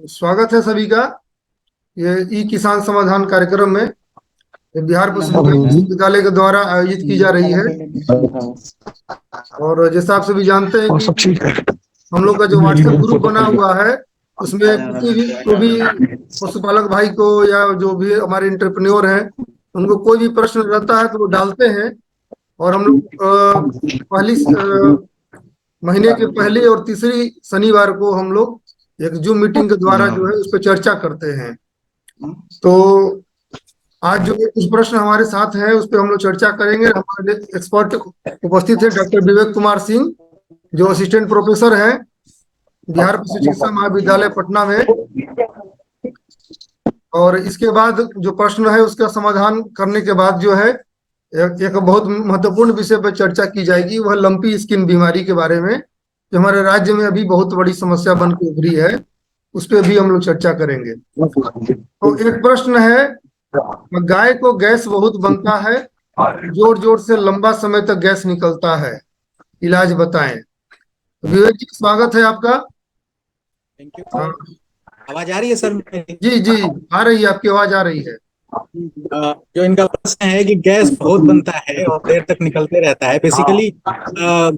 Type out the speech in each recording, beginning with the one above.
स्वागत है सभी का। ये ई किसान समाधान कार्यक्रम में ये बिहार प्रशिक्षण विश्वविद्यालय के द्वारा आयोजित की जा रही है। और जैसा आप सभी जानते हैं कि हम लोग का जो व्हाट्सएप ग्रुप बना हुआ है उसमें कोई भी पशुपालक भाई को या जो भी हमारे इंटरप्रेन्योर हैं उनको कोई भी प्रश्न रहता है तो वो डालते हैं। और हम लोग पहली महीने के पहले और तीसरी शनिवार को हम लोग एक जूम मीटिंग के द्वारा जो है उस पर चर्चा करते हैं। तो आज जो कुछ प्रश्न हमारे साथ हैं उस पर हम लोग चर्चा करेंगे। हमारे एक्सपर्ट उपस्थित है डॉक्टर विवेक कुमार सिंह, जो असिस्टेंट प्रोफेसर हैं बिहार पशु चिकित्सा महाविद्यालय पटना में। और इसके बाद जो प्रश्न है उसका समाधान करने के बाद जो है एक बहुत महत्वपूर्ण विषय पर चर्चा की जाएगी, वह लंपी स्किन बीमारी के बारे में, जो हमारे राज्य में अभी बहुत बड़ी समस्या बन के उभरी है। उस पर भी हम लोग चर्चा करेंगे। तो एक प्रश्न है, गाय को गैस बहुत बनता है, जोर जोर से लंबा समय तक गैस निकलता है, इलाज बताएं। विवेक जी स्वागत है आपका। Thank you sir. आवाज आ रही है सर मेरी? जी जी आ रही है, आपकी आवाज आ रही है। जो इनका प्रश्न है कि गैस बहुत बनता है और देर तक निकलते रहता है। बेसिकली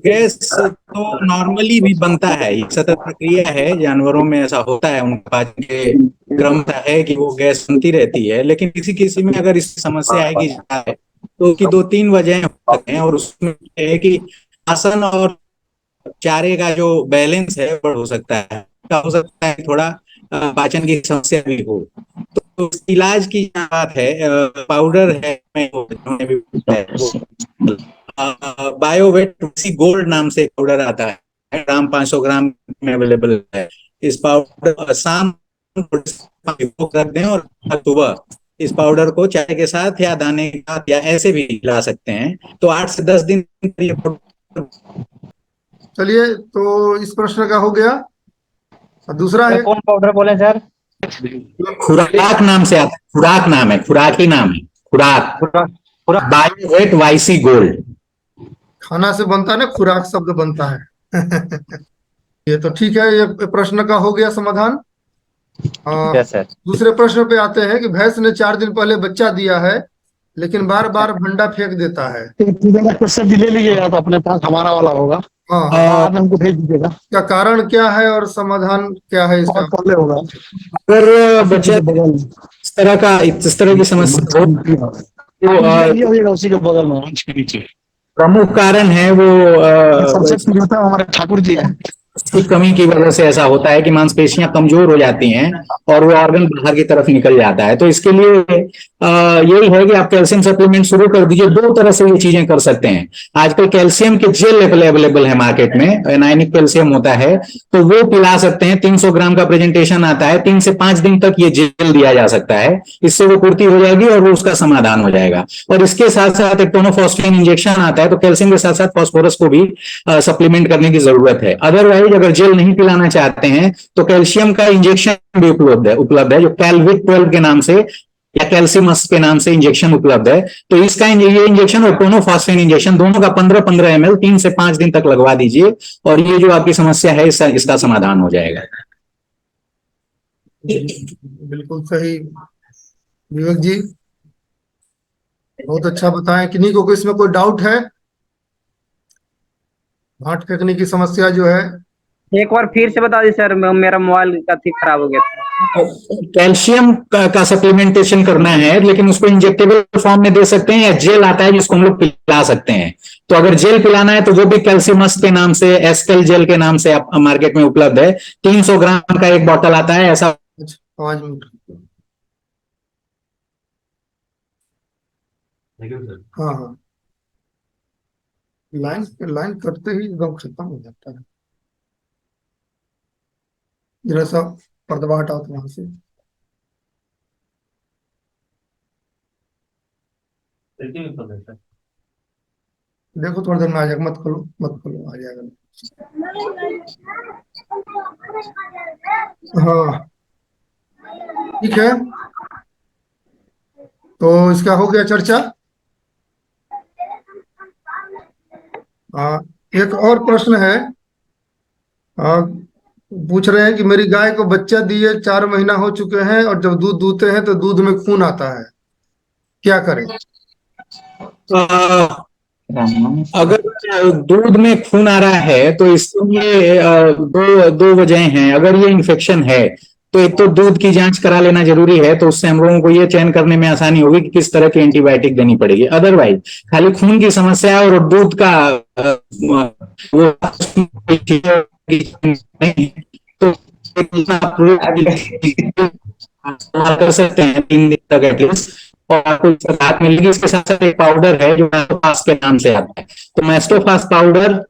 गैस तो नॉर्मली भी बनता है, ये सतत प्रक्रिया है, जानवरों में ऐसा होता है, उनके पाचन के क्रम है कि वो गैस बनती रहती है। लेकिन किसी किसी में अगर इसकी समस्या आएगी जाए तो उसकी दो तीन वजह हो सकते हैं, और उसमें ये है कि आसन और चारे का जो बैलेंस है वो हो सकता है, हो सकता है थोड़ा पाचन की समस्या भी हो। तो इलाज की यहाँ बात है, पाउडर है, बायोवेट गोल्ड नाम से पाउडर आता है, ग्राम 500 ग्राम में अवेलेबल है। इस पाउडर शाम रख दें और सुबह इस पाउडर को चाय के साथ या दाने के साथ या ऐसे भी ला सकते हैं। तो 8 से 10 दिन चलिए, तो इस प्रश्न का हो गया। और दूसरा है, कौन पाउडर बोले सर? खुराक नाम से आता है, खुराक नाम है, खुराकी नाम है, खुराक बायोवेट वाईसी गोल्ड। खाना से बनता है ना, खुराक शब्द बनता है। ये तो ठीक है, ये प्रश्न का हो गया समाधान। Yes sir. दूसरे प्रश्न पे आते हैं कि भैंस ने 4 दिन पहले बच्चा दिया है लेकिन बार बार भंडा फेंक देता है। क्वेश्चन भी ले लीजिएगा तो अपने पास हमारा वाला होगा। हाँ हाँ, बाद हमको भेज दीजिएगा। क्या कारण क्या है और समाधान क्या है इसका? और पहले होगा अगर बच्चा इस तरह की समस्या हो तो उसी के बगल में मंच के नीचे प्रमुख कारण है वो सबसे पहले होता है हमारे ठाकुर जी है। की कमी की वजह से ऐसा होता है कि मांसपेशियां कमजोर हो जाती हैं और वो ऑर्गन बाहर की तरफ निकल जाता है। तो इसके लिए यही है कि आप कैल्शियम सप्लीमेंट शुरू कर दीजिए। दो तरह से ये चीजें कर सकते हैं। आजकल कैल्शियम के जेल अवेलेबल है मार्केट में, एनायनिक कैल्शियम होता है, तो वो पिला सकते हैं। 300 ग्राम का प्रेजेंटेशन आता है, 3 से 5 दिन तक ये जेल दिया जा सकता है। इससे वो पूर्ति हो जाएगी और वो उसका समाधान हो जाएगा। और इसके साथ साथ एक टोनोफॉस्फेन इंजेक्शन आता है, तो कैल्शियम के साथ साथ फास्फोरस को भी सप्लीमेंट करने की जरूरत है। अदरवाइज अगर जेल नहीं पिलाना चाहते हैं तो कैल्शियम का इंजेक्शन भी उपलब्ध है जो कैलविट 12 के नाम से या कैल्सिमस के नाम से इंजेक्शन उपलब्ध है। तो इसका ये इंजेक्शन और टोनोफॉस्फेन इंजेक्शन दोनों का 15-15 ml 3 से 5 दिन तक लगवा दीजिए और ये जो आपकी समस्या है इसका समाधान हो जाएगा। बिल्कुल सही विवेक जी, बहुत अच्छा बताएं। किन्हीं को इसमें कोई डाउट है? भाट फेंकने की समस्या जो है, एक बार फिर से बता दी सर, मेरा मोबाइल का थी खराब हो गया था। कैल्शियम का सप्लीमेंटेशन करना है, लेकिन उसको इंजेक्टेबल फॉर्म में दे सकते हैं या जेल आता है जिसको हम लोग पिला सकते हैं। तो अगर जेल पिलाना है तो वो भी कैल्सिमस के नाम से, एस्केल जेल के नाम से मार्केट में उपलब्ध है। 300 ग्राम का एक बॉटल आता है ऐसा। 5 मिनट। हाँ हाँ, लाइन लाइन कटते ही एकदम खत्म हो जाता है। जरा सा पर्दा हटाओ तो वहां से। देखो थोड़ी देर में आ जाएगा, मत खोलो मत खोलो, आ जाएगा। हाँ ठीक है, तो इसका हो गया चर्चा। एक और प्रश्न है। पूछ रहे हैं कि मेरी गाय को बच्चा दिए 4 महीना हो चुके हैं और जब दूध दूहते हैं तो दूध में खून आता है, क्या करें? अ, अगर दूध में खून आ रहा है तो इसलिए दो दो वजह हैं। अगर ये इन्फेक्शन है तो एक तो दूध की जांच करा लेना जरूरी है, तो उससे हम लोगों को ये चयन करने में आसानी होगी कि किस तरह की एंटीबायोटिक देनी पड़ेगी। अदरवाइज खाली खून की समस्या है और दूध का वो नहीं, तो कर सकते हैं 3 दिन तक एटलीस्ट, और आपको इससे राहत मिलेगी। इसके साथ साथ एक पाउडर है जो मैस्टोफास के नाम से आता है। तो मैस्टोफास पाउडर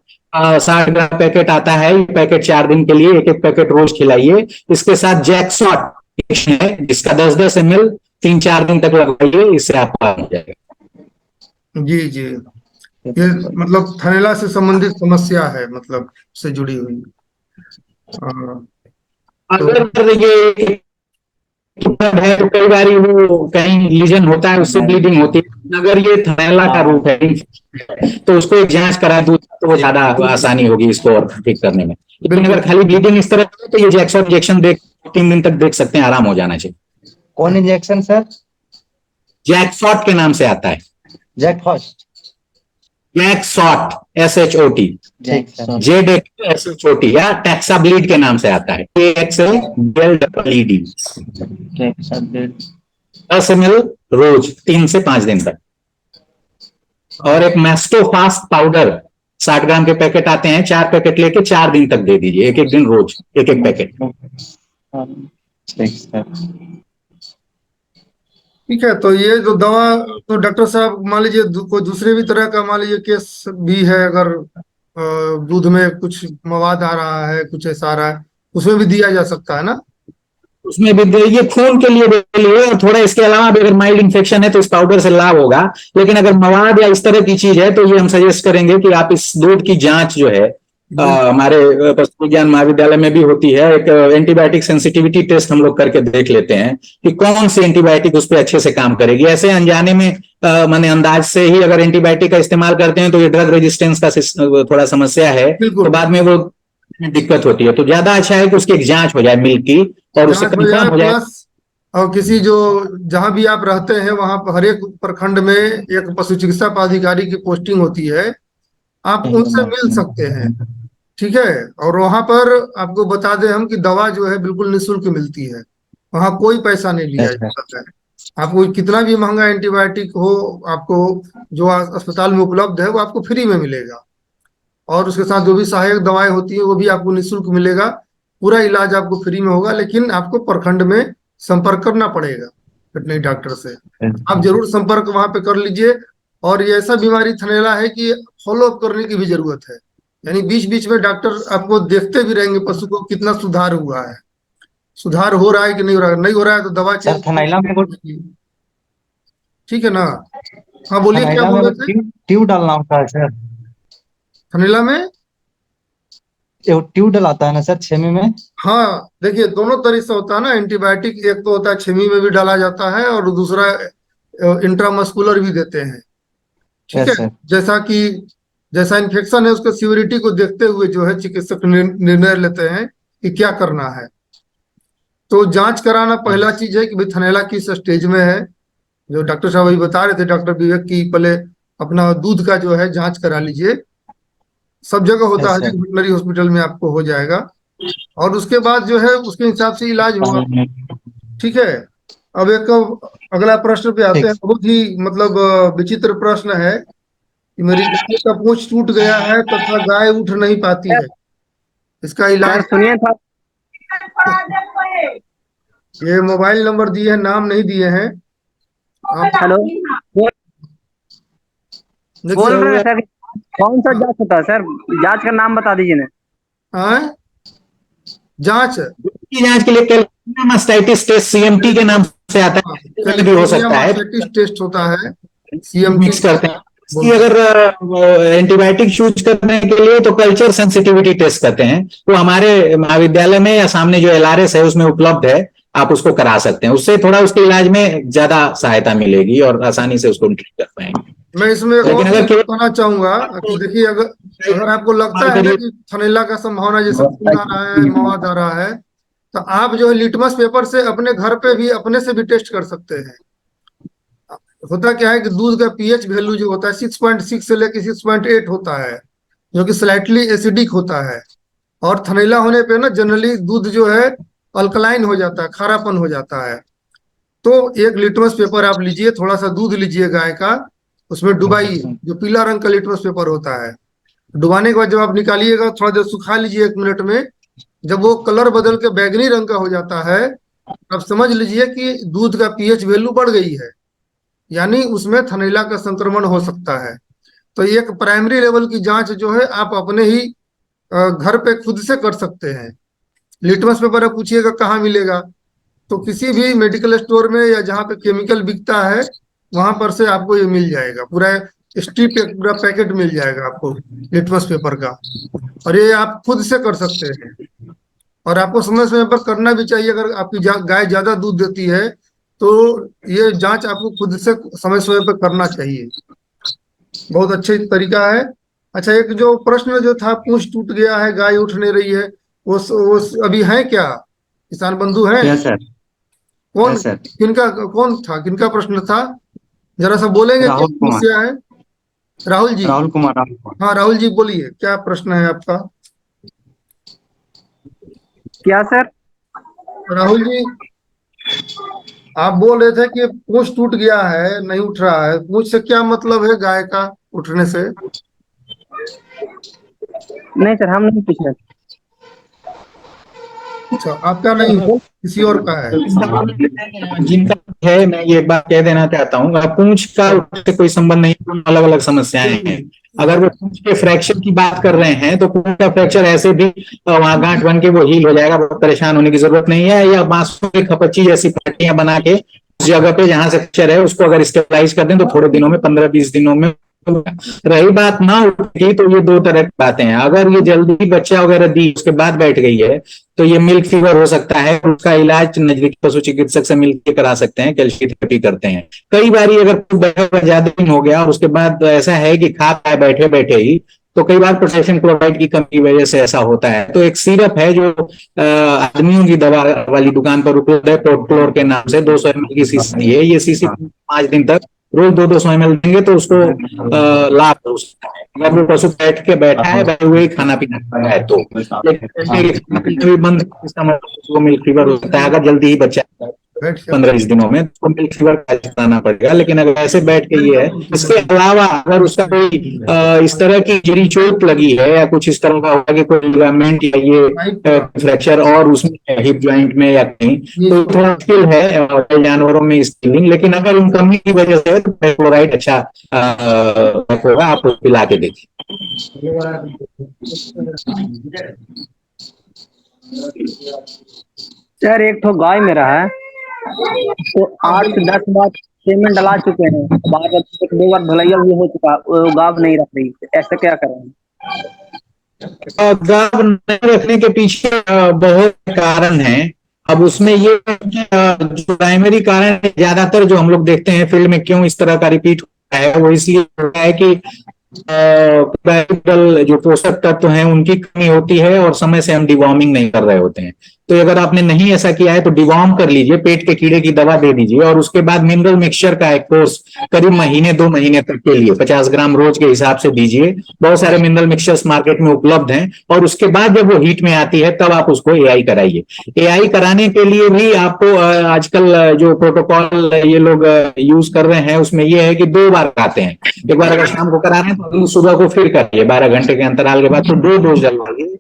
60 ग्राम पैकेट आता है। ये पैकेट 4 दिन के लिए, एक एक पैकेट रोज खिलाइए। इसके साथ जैक्सॉट है जिसका 10-10 ml 3-4 दिन तक लगवाइए, इससे आपको आराम हो जाएगा। जी जी, ये मतलब थनैला से संबंधित समस्या है, मतलब से जुड़ी हुई। तो अगर ये है तो कई बार वो कहीं लीजन होता है, उससे ब्लीडिंग होती है। अगर ये थनैला का रूप है तो उसको एक जांच करा दूं तो वो ज्यादा आसानी होगी इसको और ठीक करने में। लेकिन बिल्कुल। अगर खाली ब्लीडिंग इस तरह की है तो ये जैक्सॉन इंजेक्शन देख 3 दिन तक देख सकते हैं, आराम हो जाना चाहिए। कौन इंजेक्शन सर? जैकसॉट के नाम से आता है। जैकफॉस्ट। जैकसॉट SHOT, JEXHOT या टैक्साब्लीड के नाम से आता है। TXLED 10 ml रोज 3 से 5 दिन तक। और एक मैस्टोफास्ट पाउडर 60 ग्राम के पैकेट आते हैं, 4 पैकेट लेके 4 दिन तक दे दीजिए, एक एक दिन रोज एक एक पैकेट। ठीक है, तो ये जो दवा, तो डॉक्टर साहब मान लीजिए कोई दूसरे भी तरह का मान लीजिए केस भी है, अगर दूध में कुछ मवाद आ रहा है, कुछ ऐसा आ रहा है, उसमें भी दिया जा सकता है ना? उसमें भी ये खून के लिए दे लिए, और थोड़ा इसके अलावा भी अगर माइल्ड इन्फेक्शन है तो इस पाउडर से लाभ होगा। लेकिन अगर मवाद या इस तरह की चीज है तो ये हम सजेस्ट करेंगे कि आप इस दूध की जांच जो है हमारे पशु विज्ञान महाविद्यालय में भी होती है, एक एंटीबायोटिक सेंसिटिविटी टेस्ट हम लोग करके देख लेते हैं कि कौन सी एंटीबायोटिक उस पर अच्छे से काम करेगी। ऐसे अनजाने में माने अंदाज से ही अगर एंटीबायोटिक का इस्तेमाल करते हैं तो ये ड्रग रेजिस्टेंस का थोड़ा समस्या है, तो बाद में वो दिक्कत होती है। तो ज्यादा अच्छा है कि उसकी एक जांच हो जाए मिल्क की, और उससे कंफर्म हो जाए। प्लस और किसी जो जहां भी आप रहते हैं वहां पर हर एक प्रखंड में एक पशु चिकित्सा पदाधिकारी की पोस्टिंग होती है, आप उनसे मिल सकते हैं। ठीक है, और वहां पर आपको बता दें हम कि दवा जो है बिल्कुल निःशुल्क मिलती है, वहां कोई पैसा नहीं लिया जाता है। आपको कितना भी महंगा एंटीबायोटिक हो, आपको जो अस्पताल में उपलब्ध है वो आपको फ्री में मिलेगा, और उसके साथ जो भी सहायक दवाएं होती है वो भी आपको निःशुल्क मिलेगा। पूरा इलाज आपको फ्री में होगा, लेकिन आपको प्रखंड में संपर्क करना पड़ेगा वेटरनरी डॉक्टर से। आप जरूर संपर्क वहां पे कर लीजिए। और ये ऐसा बीमारी थनैला है कि फॉलो अप करने की भी जरूरत है, यानी बीच बीच में डॉक्टर आपको देखते भी रहेंगे पशु को कितना सुधार हुआ है, सुधार हो रहा है कि नहीं हो रहा है। नहीं हो रहा है तो दवा सर थनैला में ठीक है ना? हाँ बोलिए, क्या थनैला बोल में रहे थे? ट्यूब डालना होता है सर? थनैला में ट्यूब डलाता है ना सर छेमी में? हाँ, देखिए दोनों तरह से होता है ना एंटीबायोटिक। एक तो होता है छेमी में भी डाला जाता है, और दूसरा इंट्रामस्कुलर भी देते हैं। ठीक है, जैसा इन्फेक्शन है उसके सीवियरिटी को देखते हुए जो है चिकित्सक निर्णय लेते हैं कि क्या करना है। तो जांच कराना पहला चीज है कि भाई थनैला किस स्टेज में है। जो डॉक्टर साहब अभी बता रहे थे, डॉक्टर विवेक, की पहले अपना दूध का जो है जांच करा लीजिए। सब जगह होता है, वेटरनरी हॉस्पिटल में आपको हो जाएगा, और उसके बाद जो है उसके हिसाब से इलाज होगा। ठीक है, अब एक अगला प्रश्न पे आते हैं। बहुत ही मतलब विचित्र प्रश्न है कि मेरी गाय का पूंछ टूट गया है तथा गाय उठ नहीं पाती है, इसका इलाज। सुनिए था। ये मोबाइल नंबर दिए हैं, नाम नहीं दिए हैं। हेलो, बोल रहे हैं सर, कौन सा जांच होता है सर? जांच का नाम बता दीजिए ना। जांच की जांच के लिए कैल्शियम मास्टाइटिस टेस्ट CMT के नाम से आता है, भी हो सकता है। टेस्ट होता है, CMT मिक्स करते हैं। कि अगर एंटीबायोटिक यूज करने के लिए तो कल्चर सेंसिटिविटी टेस्ट करते हैं, वो हमारे महाविद्यालय में या सामने जो LRS है उसमें उपलब्ध है, आप उसको करा सकते हैं। उससे थोड़ा उसके इलाज में ज्यादा सहायता मिलेगी और आसानी से उसको ट्रीट कर पाएंगे। मैं इसमें एक और लेकिन अगर चीज केवल बताना चाहूंगा कि देखिए, अगर अगर आपको लगता है ना कि थनैला का संभावना, जैसे खून आ रहा है, मवाद आ रहा है, तो आप जो है लिटमस पेपर से अपने घर पे भी अपने से भी टेस्ट कर सकते हैं। होता क्या है कि दूध का पीएच वैल्यू जो होता है 6.6 से लेकर 6.8 होता है, जो कि स्लाइटली एसिडिक होता है। और थनैला होने पे ना जनरली दूध जो है अल्कलाइन हो जाता है, खारापन हो जाता है। तो एक लिटमस पेपर आप लीजिए, थोड़ा सा दूध लीजिए गाय का, उसमें डुबाइए, जो पीला रंग का लिटमस पेपर होता है। डुबाने के बाद जब आप निकालिएगा, थोड़ा देर सुखा लीजिए 1 मिनट में। जब वो कलर बदल के बैगनी रंग का हो जाता है, अब समझ लीजिए कि दूध का पीएच वैल्यू बढ़ गई है, यानी उसमें थनैला का संक्रमण हो सकता है। तो एक प्राइमरी लेवल की जांच जो है आप अपने ही घर पे खुद से कर सकते हैं। लिटमस पेपर आप पूछिएगा कहाँ मिलेगा, तो किसी भी मेडिकल स्टोर में या जहाँ पे केमिकल बिकता है, वहां पर से आपको ये मिल जाएगा। पूरा स्ट्रिप, पूरा पैकेट मिल जाएगा आपको लिटमस पेपर का। और ये आप खुद से कर सकते हैं। और आपको समय समय पर करना भी चाहिए। अगर आपकी गाय ज्यादा दूध देती है, तो ये जांच आपको खुद से समय समय पर करना चाहिए। बहुत अच्छे तरीका है। अच्छा, एक जो प्रश्न जो था, पूंछ टूट गया है, गाय उठ नहीं रही है, वो अभी है क्या? किसान बंधु हैं? Yes sir. कौन, यस सर। किनका, कौन था, किनका प्रश्न था? जरा सा बोलेंगे, क्या राहुल कुमार। समस्या है? राहुल जी। राहुल कुमार। राहुल कुमार। हाँ राहुल जी, बोलिए, क्या प्रश्न है आपका? क्या सर? राहुल जी, आप बोल रहे थे कि पूंछ टूट गया है, नहीं उठ रहा है। पूंछ से क्या मतलब है गाय का उठने से? नहीं सर, हम नहीं पूछ रहे। अच्छा, आपका नहीं है, किसी और का है। जिनका है, मैं ये एक बात कह देना चाहता हूँ, पूंछ का उससे कोई संबंध नहीं, अलग अलग समस्याएं हैं। अगर वो पूंछ के फ्रैक्चर की बात कर रहे हैं, तो पूंछ का फ्रैक्चर ऐसे भी वहां गांठ बन के वो हील हो जाएगा, बहुत परेशान होने की जरूरत नहीं है। या बांसों की खपच्ची जैसी पट्टियां बना के उस जगह पे जहां से फ्रैक्चर है उसको अगर स्टेबलाइज कर दें, तो थोड़े दिनों में, 15-20 दिनों में। रही बात ना उठती, तो ये दो तरह की बातें हैं। अगर ये जल्दी बच्चा वगैरह दी उसके बाद बैठ गई है, तो ये मिल्क फीवर हो सकता है। उसका इलाज नजदीकी पशु चिकित्सक से मिलकर करा सकते हैं, कैल्शियम थेरेपी करते हैं। कई बार अगर ज्यादा दिन हो गया और उसके बाद ऐसा है कि खा पाए बैठे बैठे ही, तो कई बार पोटेशियम क्लोराइड की कमी की वजह से ऐसा होता है। तो एक सिरप है जो आदमियों की दवा वाली दुकान पर उपलब्ध है, प्रोक्लोर के नाम से, 200 ml की शीशी है। ये शीशी 5 दिन तक रोज 200 ml देंगे तो उसको लाभ हो सकता है। अगर वो पशु बैठ के बैठा है, बैठे हुए खाना पीना खा रहा है, तो भी बंद, इसका मतलब उसको मिल्क फीवर हो सकता है। अगर जल्दी ही बच्चा 15-20 दिनों में, तो मिल्क फीवर कराना पड़ेगा। लेकिन अगर ऐसे बैठ के ये है, इसके अलावा अगर उसका कोई इस तरह की जरी चोट लगी है, या कुछ इस तरह का होगा कि कोई लिगामेंट या ये फ्रैक्चर और उसमें हिप जॉइंट में या कहीं, तो थोड़ा मुश्किल है जानवरों में स्किलिंग। लेकिन अगर उन कमी की वजह से है, तो क्लोराइड अच्छा होगा, आप उसको पिला के देखिए। सर एक तो गाय मेरा है, तो 8 से 10 बार सीमेंट डला चुके हैं, बार बार 2 बार धुलैया भी हो चुका, वो गाभ नहीं रख रही, ऐसा क्या करें? गाभ नहीं रखने के पीछे बहुत कारण है। अब उसमें ये जो प्राइमरी कारण है, ज्यादातर जो हम लोग देखते हैं फील्ड में, क्यों इस तरह का रिपीट होता है, वो इसलिए होता है कि जो पोषक तत्व हैं उनकी कमी होती है, और समय से हम डिवॉर्मिंग नहीं कर रहे होते हैं। तो अगर आपने नहीं ऐसा किया है, तो डिवॉर्म कर लीजिए, पेट के कीड़े की दवा दे दीजिए, और उसके बाद मिनरल मिक्सचर का एक कोर्स करीब 1-2 महीने तक के लिए 50 ग्राम रोज के हिसाब से दीजिए। बहुत सारे मिनरल मिक्सचर्स मार्केट में उपलब्ध हैं। और उसके बाद जब वो हीट में आती है, तब आप उसको एआई कराइए। एआई कराने के लिए भी आपको आजकल जो प्रोटोकॉल ये लोग यूज कर रहे हैं, उसमें ये है कि 2 बार कराते हैं। एक बार अगर शाम को करा रहे हैं, तो सुबह को फिर करिए 12 घंटे के अंतराल के बाद, तो 2 डोज डलवाइए।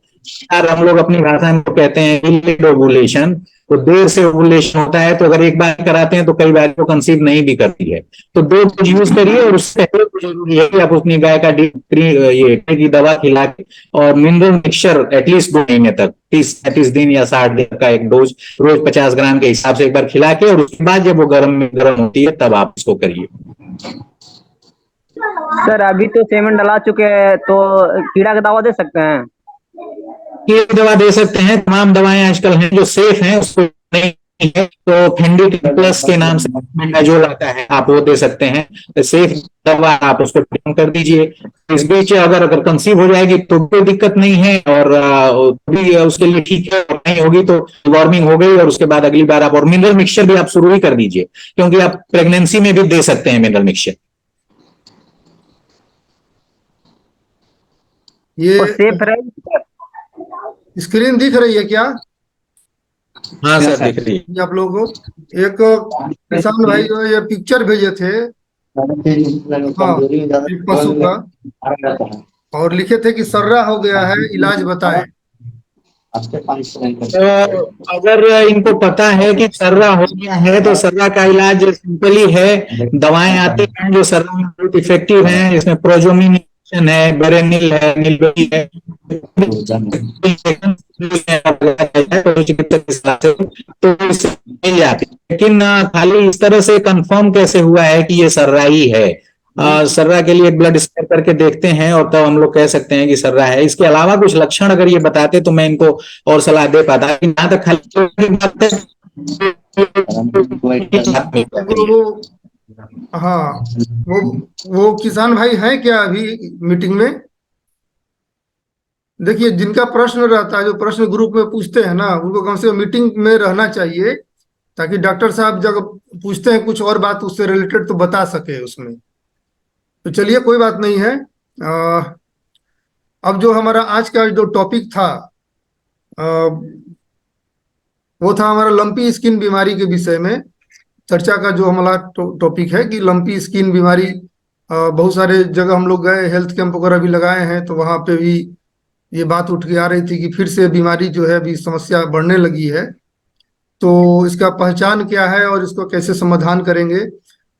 यार हम लोग अपनी भाषा में कहते हैं डिलेड ओवुलेशन, तो देर से ओवुलेशन होता है। तो अगर एक बार कराते हैं, तो कई बार वो कंसीव नहीं भी करती है। तो 2 डोज यूज करिए। और उससे पहले जरूरी है कि आप अपनी गाय का ये की दवा खिला के, और मिनरल मिक्सचर एटलीस्ट 2 महीने तक, 30-35 दिन या 60 दिन का एक डोज रोज 50 ग्राम के हिसाब से एक बार खिला के, और उसके बाद जब वो गर्म होती है, तब आप इसको करिए। सर अभी तो सीमेंट डला चुके हैं, तो कीड़ा का दवा दे सकते हैं? ये दवा दे सकते हैं। तमाम दवाएं आजकल हैं जो सेफ हैं, उसको नहीं है तो फेंडी प्लस के नाम से मेंडाजोल आता है, आप वो दे सकते हैं। सेफ दवा, आप उसको ड्राउन कर दीजिए। इस बीच अगर कंसीव हो जाएगी तो कोई दिक्कत नहीं है, और भी उसके लिए ठीक है। और नहीं होगी तो वार्मिंग हो गई, और उसके बाद अगली बार आप और मिनरल मिक्सचर भी आप शुरू ही कर दीजिए, क्योंकि आप प्रेगनेंसी में भी दे सकते हैं मिनरल मिक्सचर। ये और सेफ रहेगी। स्क्रीन दिख रही है क्या? हाँ सर, दिख रही है। ये आप लोगों को एक किसान भाई जो ये पिक्चर भेजे थे, हाँ, एक पशु का, और लिखे थे कि सर्रा हो गया है, इलाज बताएं। तो अगर इनको पता है कि सर्रा हो गया है तो सर्रा का इलाज सिंपली है, दवाएं आती हैं जो सर्रा में बहुत इफेक्टिव हैं। इसमें प्रोजोमिन है, बेरेनिल है, निलबेरी है, तो इससे मिल जाती है। लेकिन खाली इस तरह से कंफर्म कैसे हुआ है कि ये सर्रा ही है? सर्रा के लिए ब्लड स्मेयर करके देखते हैं, और तब हम लोग कह सकते हैं कि सर्रा है। इसके अलावा कुछ लक्षण अगर ये बताते तो मैं इनको और सलाह दे पाता। यहाँ तक खाली वो हाँ, वो किसान भाई हैं क्या अभी मीटिंग में? देखिए, जिनका प्रश्न रहता है, जो प्रश्न ग्रुप में पूछते हैं ना, उनको कम से कम मीटिंग में रहना चाहिए, ताकि डॉक्टर साहब जब पूछते हैं कुछ और बात उससे रिलेटेड तो बता सके उसमें। तो चलिए, कोई बात नहीं है। अब जो हमारा आज का जो टॉपिक था, वो था हमारा लंपी स्किन बीमारी के विषय में चर्चा का। जो हमारा टॉपिक है कि लंपी स्किन बीमारी, बहुत सारे जगह हम लोग गए, हेल्थ कैंप वगैरह भी लगाए हैं, तो वहाँ पे भी ये बात उठ के आ रही थी कि फिर से बीमारी जो है अभी समस्या बढ़ने लगी है। तो इसका पहचान क्या है और इसको कैसे समाधान करेंगे,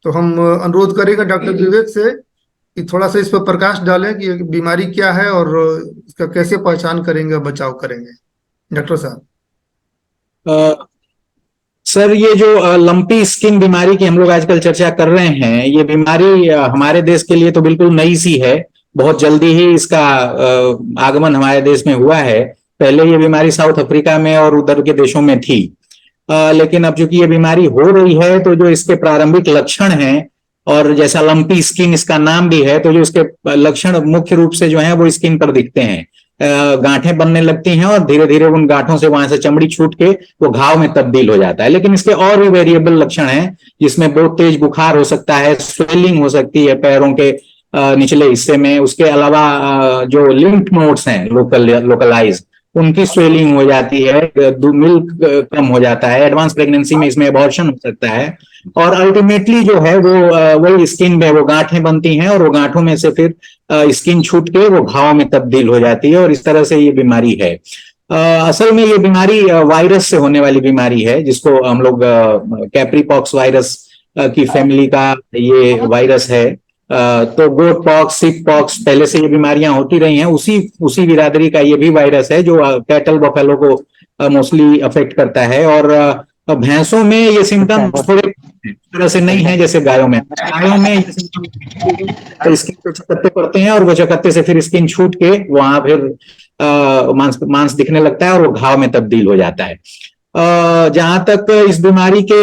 तो हम अनुरोध करेंगे डॉक्टर विवेक से कि थोड़ा सा इस पर प्रकाश डालें कि बीमारी क्या है और इसका कैसे पहचान करेंगे, बचाव करेंगे। डॉक्टर साहब। सर, ये जो लंपी स्किन बीमारी की हम लोग आजकल चर्चा कर रहे हैं, ये बीमारी हमारे देश के लिए तो बिल्कुल नई सी है। बहुत जल्दी ही इसका आगमन हमारे देश में हुआ है। पहले ये बीमारी साउथ अफ्रीका में और उधर के देशों में थी, लेकिन अब चूंकि ये बीमारी हो रही है तो जो इसके प्रारंभिक लक्षण हैं, और जैसा लंपी स्किन इसका नाम भी है, तो जो इसके लक्षण मुख्य रूप से जो है वो स्किन पर दिखते हैं। गांठें बनने लगती हैं और धीरे धीरे उन गांठों से वहां से चमड़ी छूट के वो घाव में तब्दील हो जाता है। लेकिन इसके और भी वेरिएबल लक्षण हैं, जिसमें बहुत तेज बुखार हो सकता है, स्वेलिंग हो सकती है पैरों के निचले हिस्से में। उसके अलावा जो लिम्फ नोड्स हैं लोकलाइज, उनकी स्वेलिंग हो जाती है, मिल्क कम हो जाता है। एडवांस प्रेगनेंसी में इसमें अबॉर्शन हो सकता है, और अल्टीमेटली जो है वो वही स्किन में वो गांठें बनती हैं, और वो गांठों में से फिर स्किन छूट के वो घाव में तब्दील हो जाती है, और इस तरह से ये बीमारी है। असल में ये बीमारी वायरस से होने वाली बीमारी है, जिसको हम लोग कैप्रीपॉक्स वायरस की फैमिली का ये वायरस है। तो गोट पॉक्स, सिक पॉक्स, पहले से ये बीमारियां होती रही हैं। उसी बिरादरी का ये भी वायरस है जो कैटल बफेलो को मोस्टली अफेक्ट करता है। और भैंसों में ये सिम्टम थोड़े तरह से नहीं है जैसे गायों में। गायों में ये सिम्टम स्किन पे चकत्ते पड़ते हैं, और वो चकत्ते से फिर स्किन छूट के वहां फिर मांस दिखने लगता है, और वो घाव में तब्दील हो जाता है। जहां तक इस बीमारी के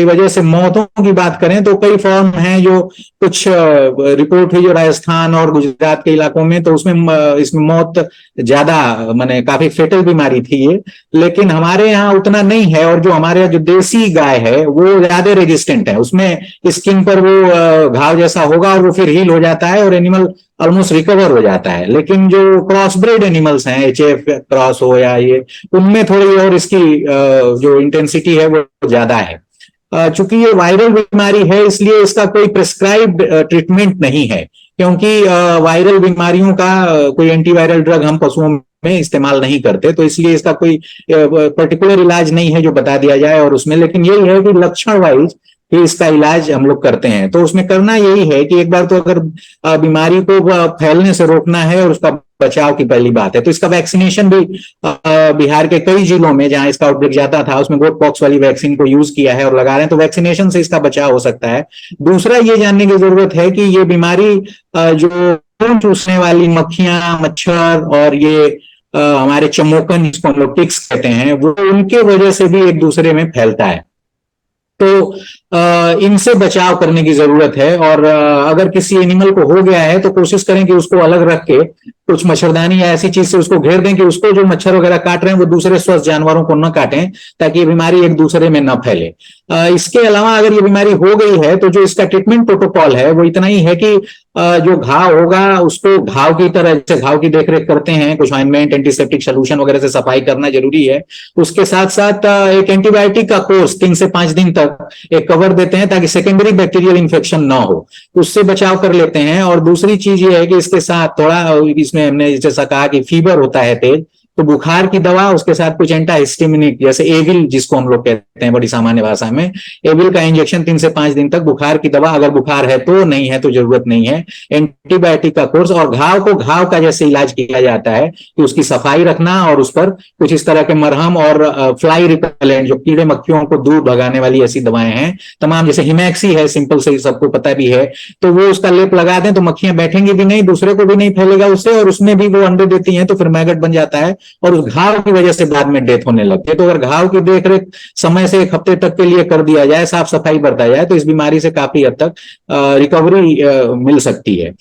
वजह से मौतों की बात करें, तो कई फॉर्म हैं। जो कुछ रिपोर्ट हुई जो राजस्थान और गुजरात के इलाकों में, तो उसमें इसमें मौत ज्यादा, माने काफी फेटल बीमारी थी ये। लेकिन हमारे यहाँ उतना नहीं है, और जो हमारे यहाँ जो देसी गाय है वो ज्यादा रेजिस्टेंट है। उसमें स्किन पर वो घाव जैसा होगा और वो फिर हील हो जाता है, और एनिमल ऑलमोस्ट रिकवर हो जाता है। लेकिन जो क्रॉस ब्रेड एनिमल्स हैं, HF क्रॉस हो या ये, उनमें थोड़ी और इसकी जो इंटेंसिटी है वो ज्यादा है। चूंकि ये वायरल बीमारी है, इसलिए इसका कोई प्रिस्क्राइब्ड ट्रीटमेंट नहीं है, क्योंकि वायरल बीमारियों का कोई एंटीवायरल ड्रग हम पशुओं में इस्तेमाल नहीं करते, तो इसलिए इसका कोई पर्टिकुलर इलाज नहीं है जो बता दिया जाए और उसमें। लेकिन यही है कि लक्षण वाइज कि इसका इलाज हम लोग करते हैं। तो उसमें करना यही है कि एक बार तो अगर बीमारी को फैलने से रोकना है, और उसका बचाव की पहली बात है, तो इसका वैक्सीनेशन भी बिहार के कई जिलों में जहां इसका आउटब्रेक ज्यादा था, उसमें गोट पॉक्स वाली वैक्सीन को यूज किया है और लगा रहे हैं। तो वैक्सीनेशन से इसका बचाव हो सकता है। दूसरा ये जानने की जरूरत है कि ये बीमारी जो खून चूसने वाली मक्खियां, मच्छर और ये हमारे चमोकन जिसको हम लोग टिक्स कहते हैं, वो उनके वजह से भी एक दूसरे में फैलता है। तो इनसे बचाव करने की जरूरत है। और अगर किसी एनिमल को हो गया है तो कोशिश करें कि उसको अलग रख के कुछ मच्छरदानी या ऐसी चीज से उसको घेर दें कि उसको जो मच्छर वगैरह काट रहे हैं वो दूसरे स्वस्थ जानवरों को न काटें, ताकि ये बीमारी एक दूसरे में न फैले। इसके अलावा अगर ये बीमारी हो गई है तो जो इसका ट्रीटमेंट प्रोटोकॉल है वो इतना ही है कि जो घाव होगा उसको घाव की तरह, जैसे घाव की देखरेख करते हैं, कुछ ऑइंटमेंट, एंटीसेप्टिक सोल्यूशन वगैरह से सफाई करना जरूरी है। उसके साथ साथ एक एंटीबायोटिक का कोर्स 3 से 5 दिन तक एक कवर देते हैं, ताकि सेकेंडरी बैक्टीरियल इन्फेक्शन ना हो, उससे बचाव कर लेते हैं। और दूसरी चीज ये है कि इसके साथ थोड़ा, इसमें हमने जैसा कहा कि फीवर होता है तेज, तो बुखार की दवा, उसके साथ कुछ एंटाहिस्टामिनिक जैसे एविल जिसको हम लोग कहते हैं बड़ी सामान्य भाषा में, एविल का इंजेक्शन 3 से 5 दिन तक बुखार की दवा, अगर बुखार है तो, नहीं है तो जरूरत नहीं है। एंटीबायोटिक का कोर्स, और घाव को घाव का जैसे इलाज किया जाता है कि उसकी सफाई रखना और उस पर कुछ इस तरह के मरहम और फ्लाई रिपेलेंट, जो कीड़े मक्खियों को दूर भगाने वाली ऐसी दवाएं हैं तमाम, जैसे हिमैक्सी है, सिंपल से सबको पता भी है, तो वो उसका लेप लगा दें तो मक्खियां बैठेंगी भी नहीं, दूसरे को भी नहीं फैलेगा उससे, और उसमें भी वो अंडे देती हैं तो फिर मैगट बन जाता है और उस घाव की वजह से बाद में डेथ होने लगती है। तो अगर घाव की देखरेख समय से 1 हफ्ते तक के लिए कर दिया जाए, साफ सफाई बरता जाए, तो इस बीमारी से काफी हद तक रिकवरी मिल सकती है।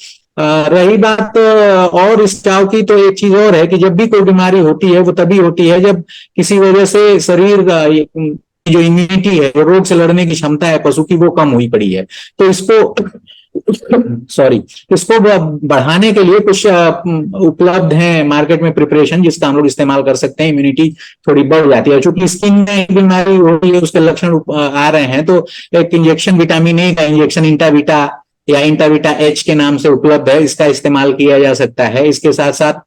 रही बात और इस बचाव की, तो एक चीज और है कि जब भी कोई बीमारी होती है वो तभी होती है जब किसी वजह से शरीर का जो इम्यूनिटी है, जो रोग से लड़ने की क्षमता है पशु की, वो कम हुई पड़ी है। तो इसको बढ़ाने के लिए कुछ उपलब्ध हैं मार्केट में प्रिपरेशन, जिसका हम लोग इस्तेमाल कर सकते हैं। इम्यूनिटी थोड़ी बढ़ जाती है, चूंकि स्किन में बीमारी हो रही है, उसके लक्षण आ रहे हैं, तो एक इंजेक्शन, विटामिन ए का इंजेक्शन इंटाविटा या इंटाविटा एच के नाम से उपलब्ध है, इसका इस्तेमाल किया जा सकता है। इसके साथ साथ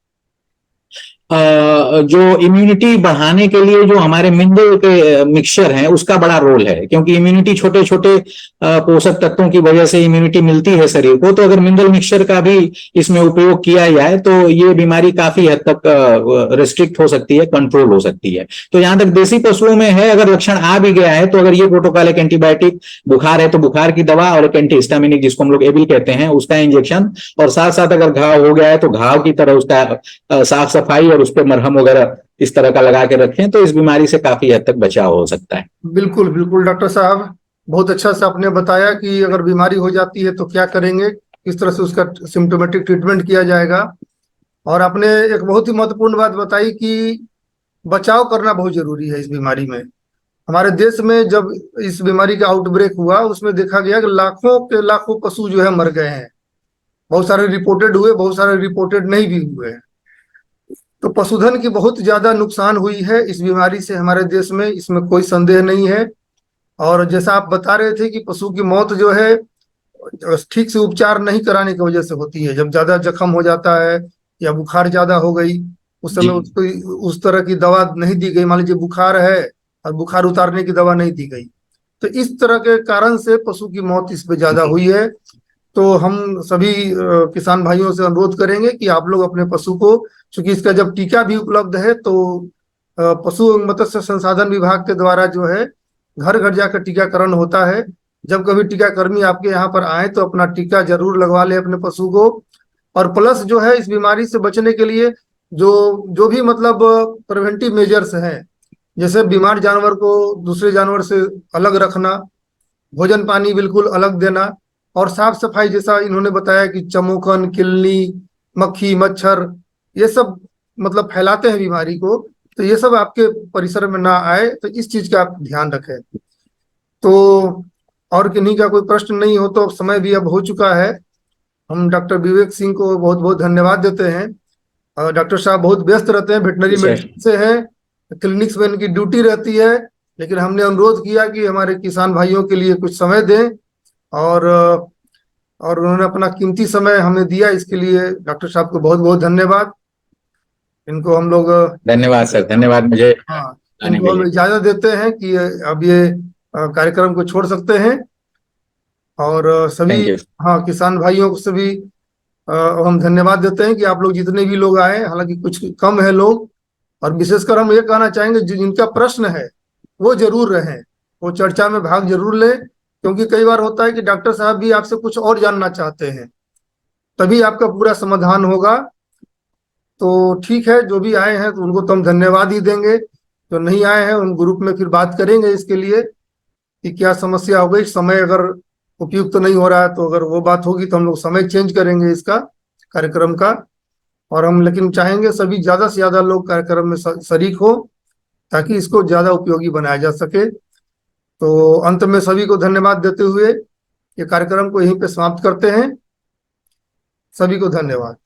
जो इम्यूनिटी बढ़ाने के लिए जो हमारे मिनरल के मिक्सचर हैं उसका बड़ा रोल है, क्योंकि इम्यूनिटी छोटे छोटे पोषक तत्वों की वजह से इम्यूनिटी मिलती है शरीर को। तो अगर मिनरल मिक्सचर का भी इसमें उपयोग किया जाए तो ये बीमारी काफी हद तक रिस्ट्रिक्ट हो सकती है, कंट्रोल हो सकती है। तो यहाँ तक देसी पशुओं में है, अगर लक्षण आ भी गया है तो अगर ये प्रोटोकॉल, एक एंटीबायोटिक, बुखार है तो बुखार की दवा, और एक एंटीहिस्टामिनिक जिसको हम लोग एबिल कहते हैं उसका इंजेक्शन, और साथ साथ अगर घाव हो गया है तो घाव की तरह उसका साफ सफाई और उस पर मरहम वगैरह इस तरह का लगा के रखें, तो इस बीमारी से काफी हद तक बचाव हो सकता है। बिल्कुल बिल्कुल डॉक्टर साहब, बहुत अच्छा से आपने बताया कि अगर बीमारी हो जाती है तो क्या करेंगे, किस तरह से उसका सिम्टोमेटिक ट्रीटमेंट किया जाएगा। और आपने एक बहुत ही महत्वपूर्ण बात बताई कि बचाव करना बहुत जरूरी है इस बीमारी में। हमारे देश में जब इस बीमारी का आउटब्रेक हुआ, उसमें देखा गया कि लाखों के लाखों पशु जो है मर गए हैं। बहुत सारे रिपोर्टेड हुए, बहुत सारे रिपोर्टेड नहीं भी हुए हैं। तो पशुधन की बहुत ज्यादा नुकसान हुई है इस बीमारी से हमारे देश में, इसमें कोई संदेह नहीं है। और जैसा आप बता रहे थे कि पशु की मौत जो है ठीक से उपचार नहीं कराने की वजह से होती है। जब ज्यादा जख्म हो जाता है या बुखार ज्यादा हो गई, उस समय उसको उस तरह की दवा नहीं दी गई, मान लीजिए बुखार है और बुखार उतारने की दवा नहीं दी गई, तो इस तरह के कारण से पशु की मौत इस पे ज्यादा हुई है। तो हम सभी किसान भाइयों से अनुरोध करेंगे कि आप लोग अपने पशु को, चूंकि इसका जब टीका भी उपलब्ध है तो पशु एवं मत्स्य संसाधन विभाग के द्वारा जो है घर घर जाकर टीकाकरण होता है। जब कभी टीकाकर्मी आपके यहाँ पर आए तो अपना टीका जरूर लगवा ले अपने पशु को। और प्लस जो है इस बीमारी से बचने के लिए जो भी मतलब प्रिवेंटिव मेजर्स हैं, जैसे बीमार जानवर को दूसरे जानवर से अलग रखना, भोजन पानी बिल्कुल अलग देना, और साफ सफाई, जैसा इन्होंने बताया कि चमोकन, किलनी, मक्खी, मच्छर, ये सब मतलब फैलाते हैं बीमारी को, तो ये सब आपके परिसर में ना आए, तो इस चीज का आप ध्यान रखें। तो और किन्हीं का कोई प्रश्न नहीं हो तो समय भी अब हो चुका है। हम डॉक्टर विवेक सिंह को बहुत बहुत धन्यवाद देते हैं। डॉक्टर साहब बहुत व्यस्त रहते हैं, वेटनरी मेडिसिन से हैं, क्लिनिक्स में इनकी ड्यूटी रहती है, लेकिन हमने अनुरोध किया कि हमारे किसान भाइयों के लिए कुछ समय दें, और उन्होंने अपना कीमती समय हमें दिया। इसके लिए डॉक्टर साहब को बहुत बहुत धन्यवाद। इनको हम लोग धन्यवाद सर, धन्यवाद। मुझे इनको हम इजाजत देते हैं कि अब ये कार्यक्रम को छोड़ सकते हैं। और सभी किसान भाइयों से भी हम धन्यवाद देते हैं कि आप लोग जितने भी लोग आए, हालांकि कुछ कम है लोग, और विशेषकर हम ये कहना चाहेंगे जिनका प्रश्न है वो जरूर रहें, वो चर्चा में भाग जरूर लें, क्योंकि कई बार होता है कि डॉक्टर साहब भी आपसे कुछ और जानना चाहते हैं, तभी आपका पूरा समाधान होगा। तो ठीक है, जो भी आए हैं तो उनको तो हम धन्यवाद ही देंगे। जो नहीं आए हैं उन ग्रुप में फिर बात करेंगे इसके लिए कि क्या समस्या हो गई, समय अगर उपयुक्त नहीं हो रहा है तो अगर वो बात होगी तो हम लोग समय चेंज करेंगे इसका कार्यक्रम का। और हम लेकिन चाहेंगे सभी ज्यादा से ज्यादा लोग कार्यक्रम में शरीक हो ताकि इसको ज्यादा उपयोगी बनाया जा सके। तो अंत में सभी को धन्यवाद देते हुए ये कार्यक्रम को यहीं पे समाप्त करते हैं। सभी को धन्यवाद।